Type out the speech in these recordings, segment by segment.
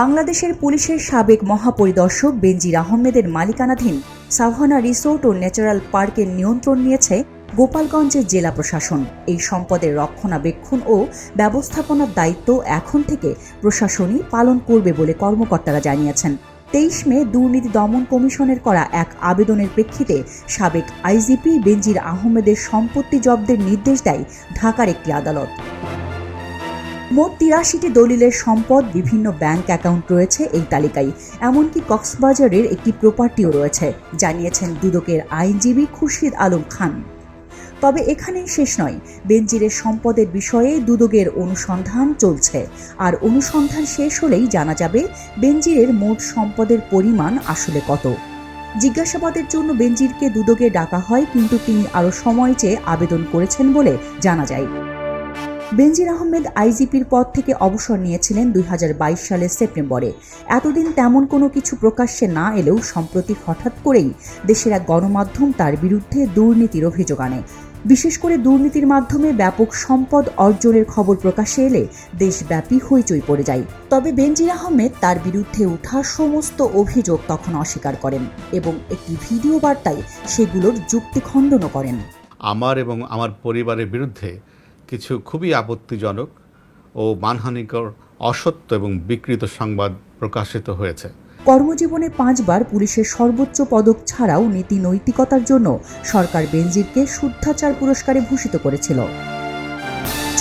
বাংলাদেশের পুলিশের সাবেক মহাপরিদর্শক বেনজির আহমেদের মালিকানাধীন সাভানা রিসোর্ট ও ন্যাচারাল পার্কের নিয়ন্ত্রণ নিয়েছে গোপালগঞ্জের জেলা প্রশাসন। এই সম্পদের রক্ষণাবেক্ষণ ও ব্যবস্থাপনার দায়িত্ব এখন থেকে প্রশাসনই পালন করবে বলে কর্মকর্তারা জানিয়েছেন। 23 মে দুর্নীতি দমন কমিশনের করা এক আবেদনের প্রেক্ষিতে সাবেক আইজিপি বেনজির আহমেদের সম্পত্তি জব্দের নির্দেশ দেয় ঢাকার একটি আদালত। মোট 83টি দলিলের সম্পদ, বিভিন্ন ব্যাংক অ্যাকাউন্ট রয়েছে এই তালিকায়। এমনকি কক্সবাজারের একটি প্রপার্টিও রয়েছে, জানিয়েছেন দুদকের আইনজীবী খুরশিদ আলম খান। তবে এখানেই শেষ নয়। বেনজিরের সম্পদের বিষয়ে দুদকের অনুসন্ধান চলছে, আর অনুসন্ধান শেষ হলেই জানা যাবে বেনজিরের মোট সম্পদের পরিমাণ আসলে কত। জিজ্ঞাসাবাদের জন্য বেনজিরকে দুদকে ডাকা হয়, কিন্তু তিনি আরও সময় চেয়ে আবেদন করেছেন বলে জানা যায়। বেনজির আহমেদ আইজিপির পদ থেকে অবসর নিয়েছিলেন 2022 সালের সেপ্টেম্বরে। এতদিন তেমন কোনো কিছু প্রকাশ্যে না এলেও সম্প্রতি হঠাৎ করেই দেশের এক গণমাধ্যম তার বিরুদ্ধে দুর্নীতির অভিযোগ আনে। বিশেষ করে দুর্নীতির মাধ্যমে ব্যাপক সম্পদ অর্জনের খবর প্রকাশ্যে এলে দেশব্যাপী হইচই পড়ে যায়। তবে বেনজির আহমেদ তার বিরুদ্ধে ওঠা সমস্ত অভিযোগ তখন অস্বীকার করেন এবং একটি ভিডিও বার্তায় সেগুলোর যুক্তি খণ্ডনও করেন। আমার এবং আমার পরিবারের বিরুদ্ধে কিছু খুবই আপত্তিজনক ও মানহানিকর, অসত্য এবং বিকৃত সংবাদ প্রকাশিত হয়েছে। কর্মজীবনে 5 বার পুলিশের সর্বোচ্চ পদক ছাড়াও নীতি নৈতিকতার জন্য সরকার বেনজিরকে শুদ্ধাচার পুরস্কারে ভূষিত করেছিল।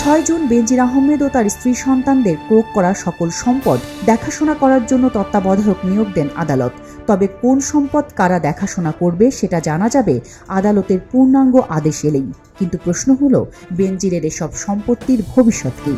6 জুন বেনজির আহমেদ ও তার স্ত্রী সন্তানদের ক্রোক করা সকল সম্পদ দেখাশোনা করার জন্য তত্ত্বাবধায়ক নিয়োগ দেন আদালত। তবে কোন সম্পদ কারা দেখাশোনা করবে সেটা জানা যাবে আদালতের পূর্ণাঙ্গ আদেশ এলেই। কিন্তু প্রশ্ন হলো, বেনজিরের এসব সম্পত্তির ভবিষ্যৎ কী?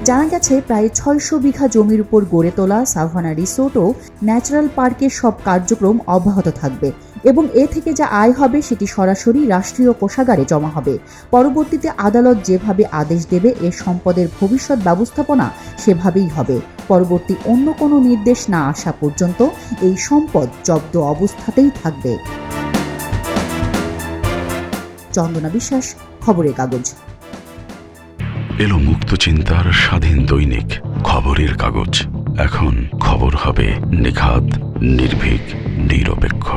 জানা গেছে প্রায় 600 বিঘা জমির উপর গড়ে তোলা সাভানা রিসোর্ট ও ন্যাচারাল পার্কের সব কার্যক্রম অব্যাহত থাকবে এবং এ থেকে যা আয় হবে সেটি সরাসরি রাষ্ট্রীয় কোষাগারে জমা হবে। পরবর্তীতে আদালত যেভাবে আদেশ দেবে এ সম্পদের ভবিষ্যৎ ব্যবস্থাপনা সেভাবেই হবে। পরবর্তী অন্য কোনো নির্দেশ না আসা পর্যন্ত এই সম্পদ জব্দ অবস্থাতেই থাকবে। চন্দনা বিশ্বাস, খবরের কাগজ। এলো মুক্ত চিন্তার স্বাধীন দৈনিক খবরের কাগজ। এখন খবর হবে নিখাত, নির্ভীক, নিরপেক্ষ।